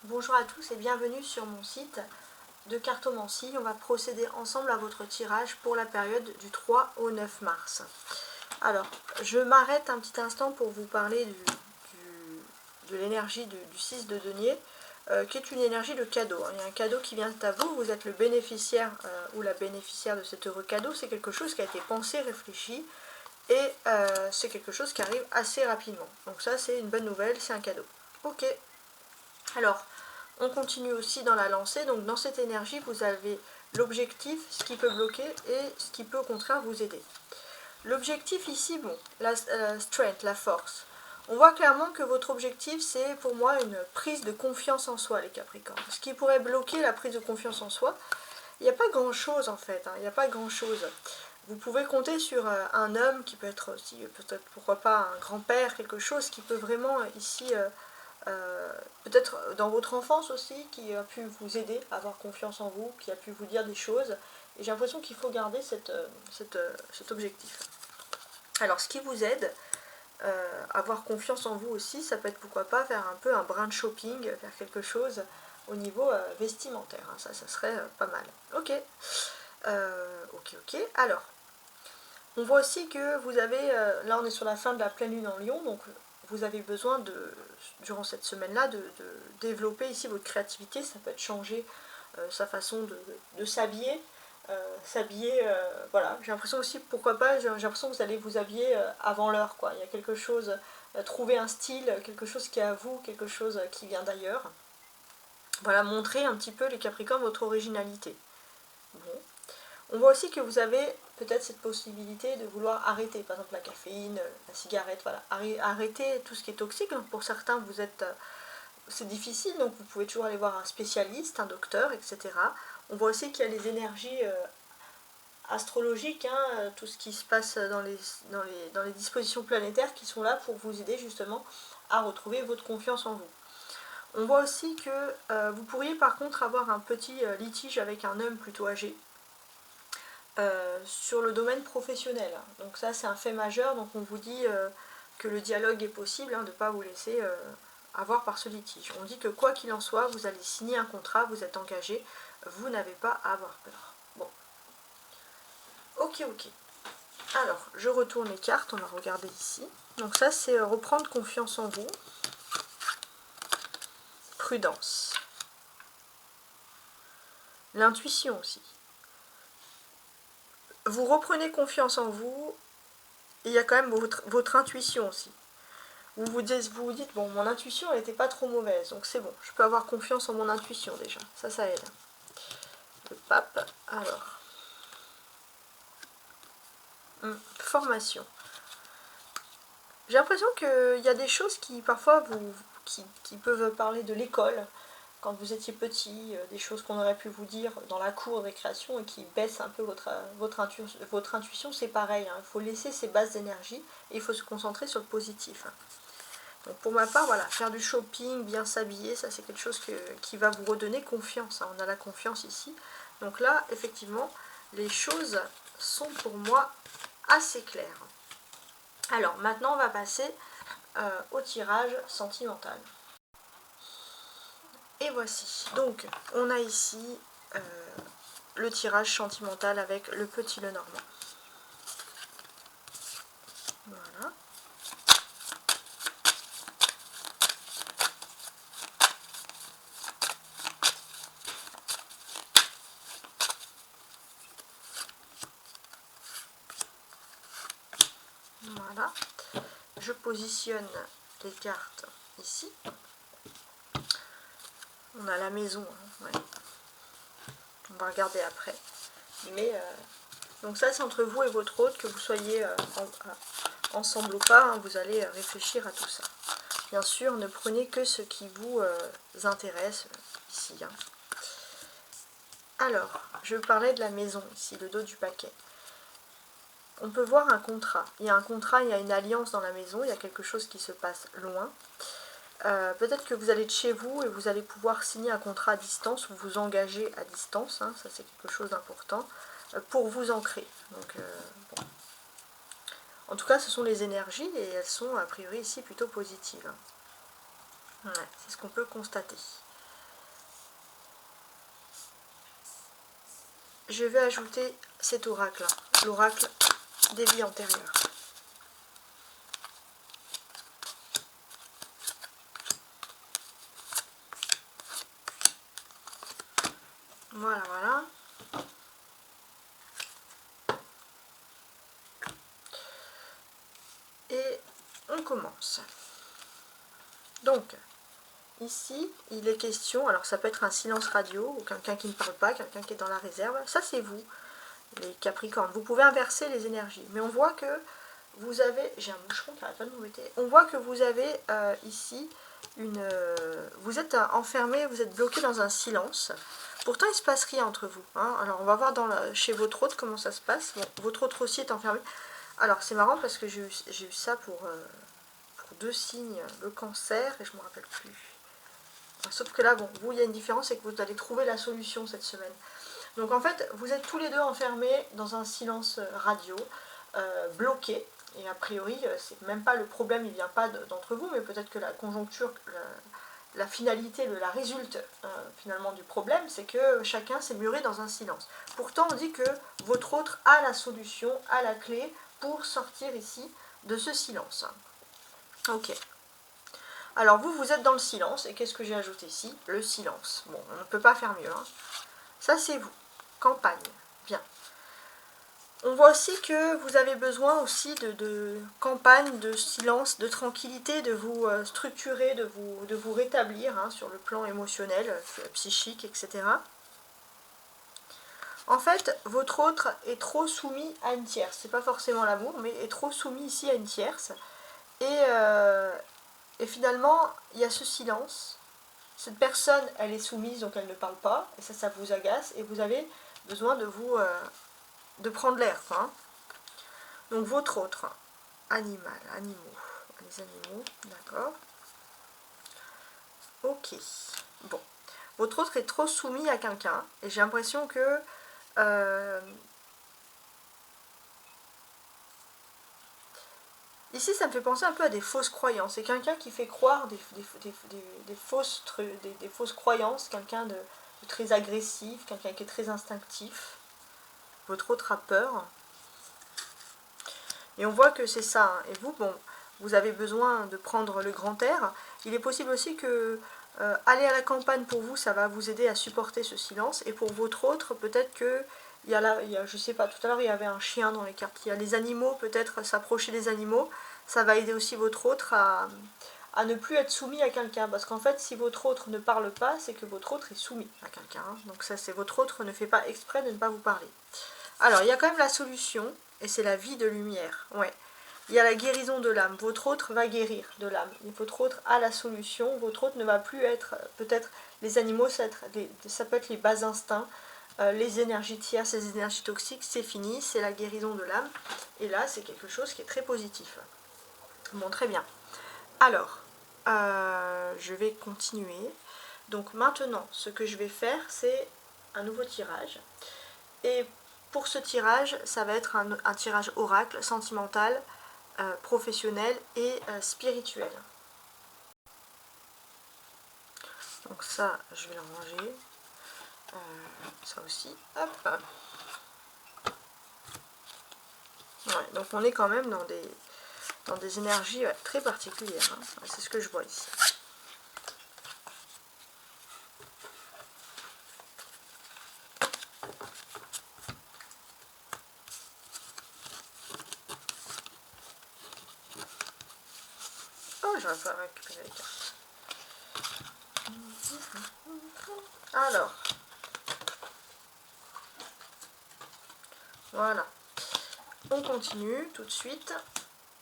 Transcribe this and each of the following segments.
Bonjour à tous et bienvenue sur mon site de cartomancie. On va procéder ensemble à votre tirage pour la période du 3 au 9 mars. Alors, je m'arrête un petit instant pour vous parler de l'énergie du 6 de denier, qui est une énergie de cadeau. Il y a un cadeau qui vient à vous, vous êtes le bénéficiaire ou la bénéficiaire de cet heureux cadeau. C'est quelque chose qui a été pensé, réfléchi, et c'est quelque chose qui arrive assez rapidement. Donc ça, c'est une bonne nouvelle, c'est un cadeau. Ok. Alors, on continue aussi dans la lancée. Donc dans cette énergie, vous avez l'objectif, ce qui peut bloquer et ce qui peut au contraire vous aider. L'objectif ici, bon, la strength, la force. On voit clairement que votre objectif, c'est pour moi une prise de confiance en soi, les Capricornes. Ce qui pourrait bloquer la prise de confiance en soi, il n'y a pas grand-chose en fait, il n'y a pas grand-chose. Vous pouvez compter sur un homme qui peut être aussi, peut-être pourquoi pas un grand-père, quelque chose qui peut vraiment ici... peut-être dans votre enfance aussi, qui a pu vous aider à avoir confiance en vous, qui a pu vous dire des choses. Et j'ai l'impression qu'il faut garder cet objectif. Alors, ce qui vous aide à avoir confiance en vous aussi, ça peut être pourquoi pas faire un peu un brin de shopping, faire quelque chose au niveau vestimentaire. Ça serait pas mal. Ok. Ok. Alors, on voit aussi que vous avez, là on est sur la fin de la pleine lune en Lion, donc vous avez besoin durant cette semaine-là, de développer ici votre créativité. Ça peut être changer sa façon de s'habiller. Voilà, j'ai l'impression aussi, pourquoi pas, j'ai l'impression que vous allez vous habiller avant l'heure, quoi. Il y a quelque chose, trouver un style, quelque chose qui est à vous, quelque chose qui vient d'ailleurs. Voilà, montrer un petit peu, les Capricornes, votre originalité. Bon. On voit aussi que vous avez peut-être cette possibilité de vouloir arrêter, par exemple la caféine, la cigarette, voilà, arrêter tout ce qui est toxique. Pour certains, c'est difficile, donc vous pouvez toujours aller voir un spécialiste, un docteur, etc. On voit aussi qu'il y a les énergies astrologiques, tout ce qui se passe dans les dispositions planétaires qui sont là pour vous aider justement à retrouver votre confiance en vous. On voit aussi que vous pourriez par contre avoir un petit litige avec un homme plutôt âgé, sur le domaine professionnel. Donc ça c'est un fait majeur, donc on vous dit que le dialogue est possible, de ne pas vous laisser avoir par ce litige. On dit que quoi qu'il en soit, vous allez signer un contrat, vous êtes engagé, vous n'avez pas à avoir peur. Bon. Ok. Alors, je retourne les cartes, on va regarder ici. Donc ça c'est reprendre confiance en vous. Prudence. L'intuition aussi. Vous reprenez confiance en vous, et il y a quand même votre intuition aussi. Vous vous dites, bon, mon intuition, elle n'était pas trop mauvaise, donc c'est bon, je peux avoir confiance en mon intuition déjà, ça aide. Le pape, alors. Formation. J'ai l'impression qu'il y a des choses qui, parfois, qui peuvent parler de l'école, quand vous étiez petit, des choses qu'on aurait pu vous dire dans la cour de récréation et qui baissent un peu votre intuition, c'est pareil, il faut laisser ces bases d'énergie et il faut se concentrer sur le positif. Donc pour ma part, voilà, faire du shopping, bien s'habiller, ça c'est quelque chose qui va vous redonner confiance. On a la confiance ici. Donc là, effectivement, les choses sont pour moi assez claires. Alors maintenant, on va passer au tirage sentimental. Et voici. Donc, on a ici le tirage sentimental avec le petit Lenormand. Voilà. Voilà. Je positionne les cartes ici. On a la maison, ouais. On va regarder après. Mais donc ça c'est entre vous et votre hôte, que vous soyez ensemble ou pas, vous allez réfléchir à tout ça. Bien sûr, ne prenez que ce qui vous intéresse ici. Alors, je parlais de la maison ici, le dos du paquet. On peut voir un contrat. Il y a un contrat, il y a une alliance dans la maison, il y a quelque chose qui se passe loin. Peut-être que vous allez de chez vous et vous allez pouvoir signer un contrat à distance ou vous engager à distance, ça c'est quelque chose d'important, pour vous ancrer. Donc, bon. En tout cas, ce sont les énergies et elles sont a priori ici plutôt positives. Ouais, c'est ce qu'on peut constater. je vais ajouter cet oracle, l'oracle des vies antérieures. Voilà, voilà. Et on commence. Donc, ici, il est question, alors ça peut être un silence radio, ou quelqu'un qui ne parle pas, quelqu'un qui est dans la réserve. Ça, c'est vous, les Capricornes. Vous pouvez inverser les énergies. Mais on voit que vous avez... J'ai un moucheron qui n'arrête pas de m'embêter. On voit que vous avez ici une... vous êtes enfermé, vous êtes bloqué dans un silence. Pourtant, il ne se passe rien entre vous. Hein. Alors, on va voir chez votre autre comment ça se passe. Bon, votre autre aussi est enfermé. Alors, c'est marrant parce que j'ai eu ça pour 2 signes, le cancer, et je ne me rappelle plus. Sauf que là, bon, vous, il y a une différence, c'est que vous allez trouver la solution cette semaine. Donc, en fait, vous êtes tous les deux enfermés dans un silence radio, bloqué. Et a priori, c'est même pas le problème, il ne vient pas d'entre vous, mais peut-être que la conjoncture, la finalité, la résulte finalement du problème, c'est que chacun s'est muré dans un silence. Pourtant, on dit que votre autre a la solution, a la clé pour sortir ici de ce silence. Ok. Alors vous êtes dans le silence, et qu'est-ce que j'ai ajouté ici? Le silence. Bon, on ne peut pas faire mieux. Hein. Ça, c'est vous. Campagne. Bien. On voit aussi que vous avez besoin aussi de campagne, de silence, de tranquillité, de vous structurer, de vous rétablir hein, sur le plan émotionnel, psychique, etc. En fait, votre autre est trop soumis à une tierce. C'est pas forcément l'amour, mais est trop soumis ici à une tierce. Et finalement, il y a ce silence. Cette personne, elle est soumise, donc elle ne parle pas. Et ça vous agace. Et vous avez besoin de prendre l'air. Hein. Donc votre autre, animal, animaux. Les animaux, d'accord. Ok. Bon. Votre autre est trop soumis à quelqu'un. Et j'ai l'impression que... ici, ça me fait penser un peu à des fausses croyances. C'est quelqu'un qui fait croire des fausses croyances, quelqu'un de très agressif, quelqu'un qui est très instinctif. Votre autre a peur. Et on voit que c'est ça. Hein. Et vous, bon, vous avez besoin de prendre le grand air. Il est possible aussi que aller à la campagne, pour vous, ça va vous aider à supporter ce silence. Et pour votre autre, peut-être que... je sais pas, tout à l'heure il y avait un chien dans les cartes. Il y a les animaux, peut-être s'approcher des animaux. Ça va aider aussi votre autre à ne plus être soumis à quelqu'un. Parce qu'en fait, si votre autre ne parle pas, c'est que votre autre est soumis à quelqu'un. Hein. Donc ça, c'est votre autre ne fait pas exprès de ne pas vous parler. Alors, il y a quand même la solution, et c'est la vie de lumière. Ouais. Il y a la guérison de l'âme. Votre autre va guérir de l'âme. Votre autre a la solution. Votre autre ne va plus être, peut-être, les animaux, ça peut être les bas instincts, les énergies tierces, les énergies toxiques, c'est fini, c'est la guérison de l'âme. Et là, c'est quelque chose qui est très positif. Bon, très bien. Alors, je vais continuer. Donc maintenant, ce que je vais faire, c'est un nouveau tirage. Et pour ce tirage, ça va être un tirage oracle, sentimental, professionnel et spirituel. Donc ça, je vais le ranger. Ça aussi, hop. Ouais, donc on est quand même dans des énergies très particulières. Hein. C'est ce que je vois ici. Oh, j'aurais pas récupéré les cartes. Alors. Voilà. On continue tout de suite.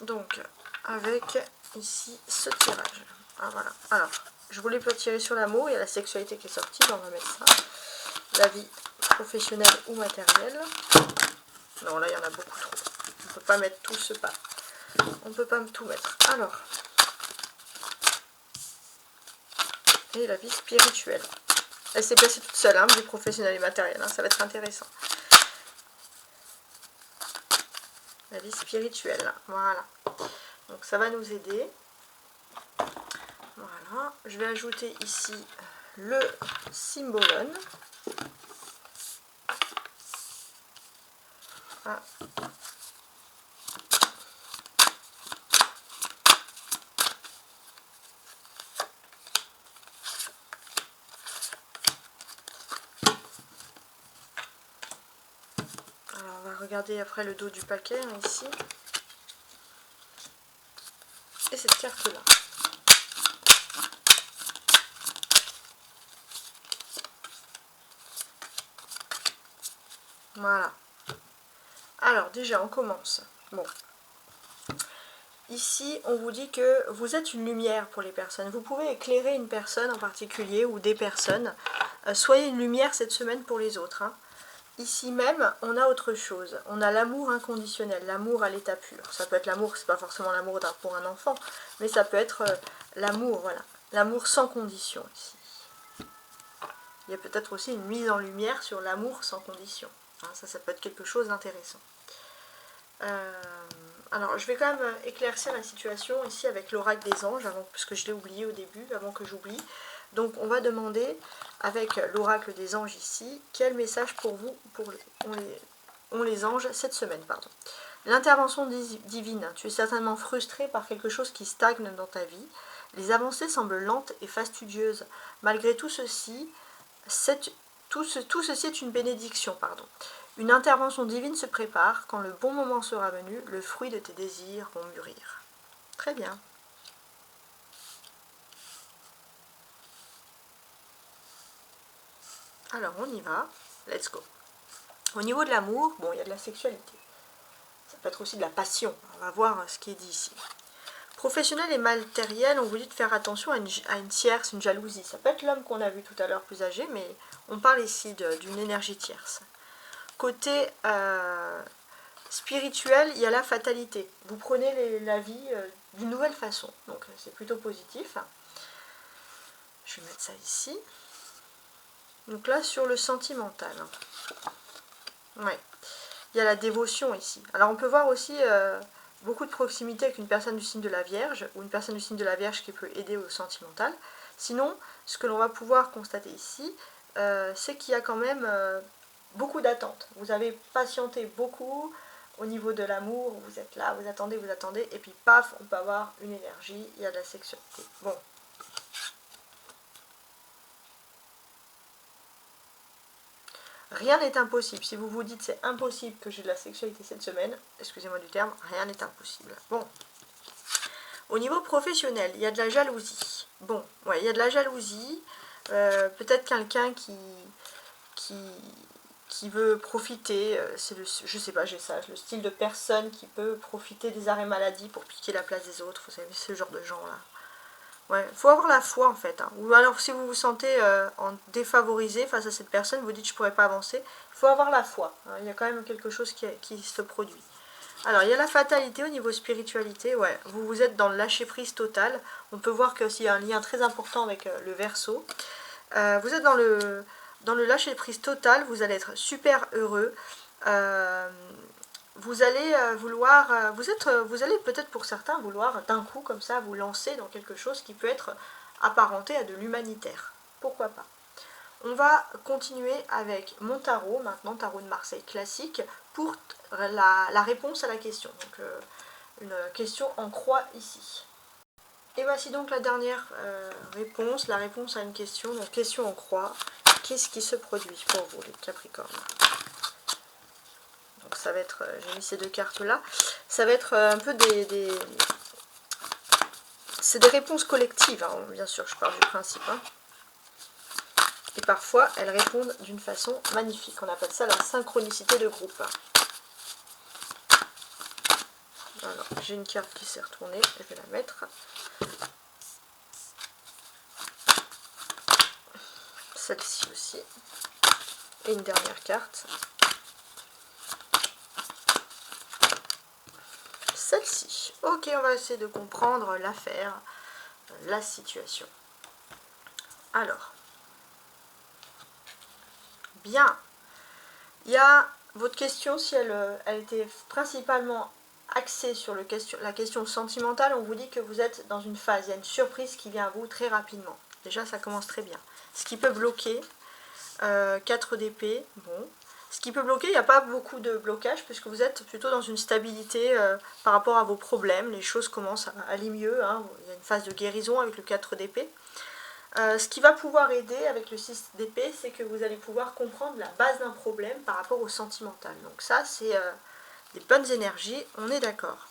Donc, avec ici ce tirage. Ah, voilà. Alors, je voulais pas tirer sur l'amour, il y a la sexualité qui est sortie, on va mettre ça. La vie professionnelle ou matérielle. Non, là, il y en a beaucoup trop. On ne peut pas mettre tout ce pas. On ne peut pas tout mettre. Alors. Et la vie spirituelle. Elle s'est placée toute seule, hein, vie professionnelle et matérielle. Hein, ça va être intéressant. La vie spirituelle. Voilà. Donc, ça va nous aider. Voilà. Je vais ajouter ici le symbolone. Ah. Alors on va regarder après le dos du paquet, hein, ici. Et cette carte-là. Voilà. Alors déjà, on commence. Bon. Ici, on vous dit que vous êtes une lumière pour les personnes. Vous pouvez éclairer une personne en particulier ou des personnes. Soyez une lumière cette semaine pour les autres. Hein. Ici même, on a autre chose. On a l'amour inconditionnel, l'amour à l'état pur. Ça peut être l'amour, c'est pas forcément l'amour pour un enfant, mais ça peut être l'amour, voilà. L'amour sans condition ici. Il y a peut-être aussi une mise en lumière sur l'amour sans condition. Hein, ça peut être quelque chose d'intéressant. Alors, je vais quand même éclaircir la situation ici avec l'oracle des anges, parce que je l'ai oublié au début, avant que j'oublie. Donc, on va demander, avec l'oracle des anges ici, quel message pour vous ont les anges cette semaine. L'intervention divine. Tu es certainement frustré par quelque chose qui stagne dans ta vie. Les avancées semblent lentes et fastidieuses. Malgré tout ceci, tout ceci est une bénédiction. Une intervention divine se prépare. Quand le bon moment sera venu, le fruit de tes désirs vont mûrir. Très bien. Alors, on y va. Let's go. Au niveau de l'amour, bon, il y a de la sexualité. Ça peut être aussi de la passion. On va voir ce qui est dit ici. Professionnel et matériel, on vous dit de faire attention à une tierce, une jalousie. Ça peut être l'homme qu'on a vu tout à l'heure plus âgé, mais on parle ici d'une énergie tierce. Côté spirituel, il y a la fatalité. Vous prenez la vie d'une nouvelle façon. Donc c'est plutôt positif. Je vais mettre ça ici. Donc là, sur le sentimental. Ouais. Il y a la dévotion ici. Alors on peut voir aussi beaucoup de proximité avec une personne du signe de la Vierge, ou une personne du signe de la Vierge qui peut aider au sentimental. Sinon, ce que l'on va pouvoir constater ici, c'est qu'il y a quand même beaucoup d'attentes. Vous avez patienté beaucoup au niveau de l'amour, vous êtes là, vous attendez, et puis paf, on peut avoir une énergie, il y a de la sexualité. Bon. Rien n'est impossible. Si vous vous dites c'est impossible que j'ai de la sexualité cette semaine, excusez-moi du terme, rien n'est impossible. Bon. Au niveau professionnel, il y a de la jalousie. Bon, ouais, il y a de la jalousie. Peut-être quelqu'un qui veut profiter, je sais pas, j'ai ça, le style de personne qui peut profiter des arrêts maladie pour piquer la place des autres, vous savez, ce genre de gens là. Ouais, il faut avoir la foi en fait. Hein. Ou alors si vous vous sentez en défavorisé face à cette personne, vous dites je pourrais pas avancer, il faut avoir la foi. Hein. Il y a quand même quelque chose qui se produit. Alors il y a la fatalité au niveau spiritualité, ouais, vous êtes dans le lâcher prise total. On peut voir qu'il y a un lien très important avec le Verseau. Vous êtes dans le lâcher prise total, vous allez être super heureux. Vous allez vouloir, vous allez peut-être pour certains vouloir d'un coup comme ça vous lancer dans quelque chose qui peut être apparenté à de l'humanitaire. Pourquoi pas. On va continuer avec mon tarot, maintenant tarot de Marseille classique, pour la réponse à la question. Donc une question en croix ici. Et voici donc la dernière réponse, la réponse à une question, donc question en croix. Qu'est-ce qui se produit pour vous les Capricornes? Donc ça va être, j'ai mis ces deux cartes là, ça va être un peu c'est des réponses collectives, hein, bien sûr, je pars du principe. Hein. Et parfois, elles répondent d'une façon magnifique. On appelle ça la synchronicité de groupe. Alors, j'ai une carte qui s'est retournée, je vais la mettre. Celle-ci aussi. Et une dernière carte. Celle-ci. Ok, on va essayer de comprendre l'affaire, la situation. Alors, bien. Il y a votre question, si elle était principalement axée sur la question sentimentale, on vous dit que vous êtes dans une phase, il y a une surprise qui vient à vous très rapidement. Déjà, ça commence très bien. Ce qui peut bloquer, 4 d'épée, bon. Ce qui peut bloquer, il n'y a pas beaucoup de blocage puisque vous êtes plutôt dans une stabilité par rapport à vos problèmes. Les choses commencent à aller mieux, hein. Il y a une phase de guérison avec le 4 d'épée. Ce qui va pouvoir aider avec le 6 d'épée, c'est que vous allez pouvoir comprendre la base d'un problème par rapport au sentimental. Donc ça, c'est des bonnes énergies, on est d'accord.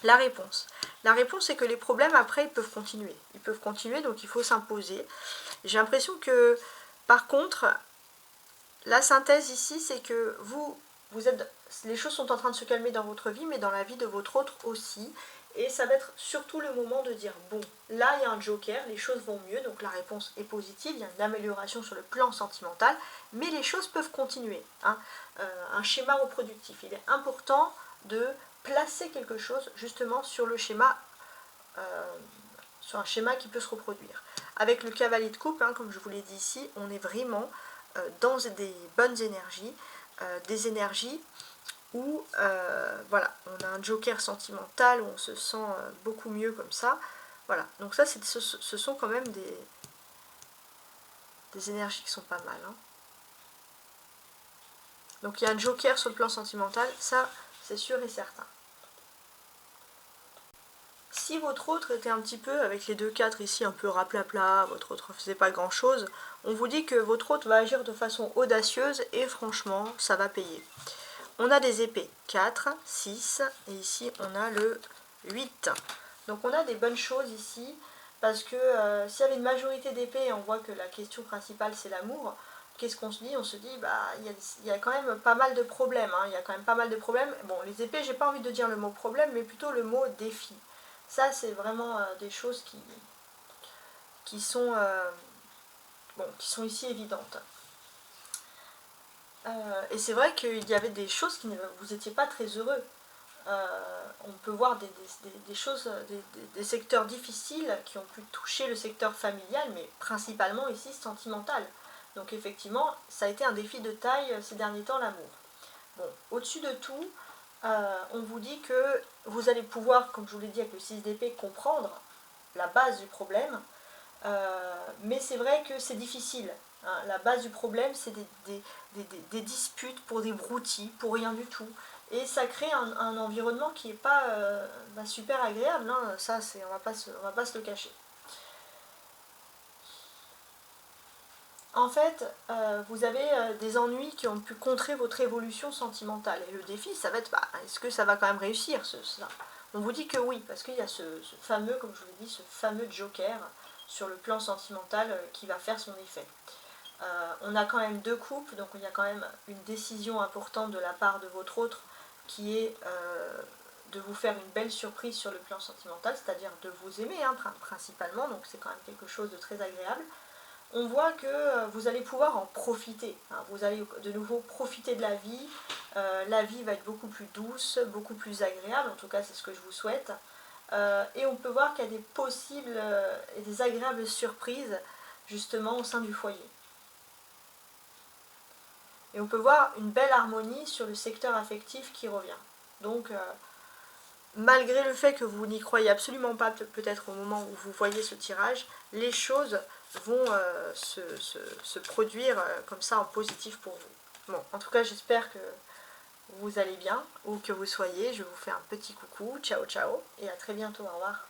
La réponse. La réponse, c'est que les problèmes, après, ils peuvent continuer. Ils peuvent continuer, donc il faut s'imposer. J'ai l'impression que, par contre, la synthèse ici, c'est que les choses sont en train de se calmer dans votre vie, mais dans la vie de votre autre aussi. Et ça va être surtout le moment de dire, bon, là il y a un joker, les choses vont mieux, donc la réponse est positive, il y a une amélioration sur le plan sentimental, mais les choses peuvent continuer. Hein. Un schéma reproductif, il est important de placer quelque chose justement sur le schéma, sur un schéma qui peut se reproduire. Avec le cavalier de coupe, hein, comme je vous l'ai dit ici, on est vraiment dans des bonnes énergies, des énergies où voilà, on a un joker sentimental, où on se sent beaucoup mieux comme ça. Voilà, donc ça, ce sont quand même des énergies qui sont pas mal. Hein. Donc il y a un joker sur le plan sentimental, ça c'est sûr et certain. Si votre autre était un petit peu, avec les 2-4 ici, un peu raplapla, votre autre ne faisait pas grand chose, on vous dit que votre autre va agir de façon audacieuse et franchement, ça va payer. On a des épées 4, 6 et ici on a le 8. Donc on a des bonnes choses ici parce que s'il y avait une majorité d'épées et on voit que la question principale c'est l'amour, qu'est-ce qu'on se dit? On se dit bah il y a quand même pas mal de problèmes. Hein. Il y a quand même pas mal de problèmes. Bon, les épées, j'ai pas envie de dire le mot problème, mais plutôt le mot défi. Ça c'est vraiment des choses qui sont ici évidentes. Et c'est vrai qu'il y avait des choses qui ne vous étiez pas très heureux. On peut voir des choses, des secteurs difficiles qui ont pu toucher le secteur familial, mais principalement ici sentimental. Donc effectivement, ça a été un défi de taille ces derniers temps, l'amour. Bon, au-dessus de tout, on vous dit que vous allez pouvoir, comme je vous l'ai dit avec le 6 d'épée, comprendre la base du problème, mais c'est vrai que c'est difficile. Hein. La base du problème, c'est des disputes pour des broutilles, pour rien du tout. Et ça crée un environnement qui n'est pas super agréable. Hein. Ça, on va pas se le cacher. En fait, vous avez des ennuis qui ont pu contrer votre évolution sentimentale. Et le défi, ça va être, est-ce que ça va quand même réussir ça? On vous dit que oui, parce qu'il y a ce fameux, comme je vous l'ai dit, ce fameux joker sur le plan sentimental qui va faire son effet. On a quand même 2 couples, donc il y a quand même une décision importante de la part de votre autre qui est de vous faire une belle surprise sur le plan sentimental, c'est-à-dire de vous aimer hein, principalement, donc c'est quand même quelque chose de très agréable. On voit que vous allez pouvoir en profiter, hein. Vous allez de nouveau profiter de la vie va être beaucoup plus douce, beaucoup plus agréable, en tout cas c'est ce que je vous souhaite, et on peut voir qu'il y a des possibles et des agréables surprises justement au sein du foyer. Et on peut voir une belle harmonie sur le secteur affectif qui revient. Donc malgré le fait que vous n'y croyez absolument pas peut-être au moment où vous voyez ce tirage, les choses vont se produire comme ça en positif pour vous. Bon, en tout cas j'espère que vous allez bien, où que vous soyez, je vous fais un petit coucou, ciao ciao, et à très bientôt, au revoir.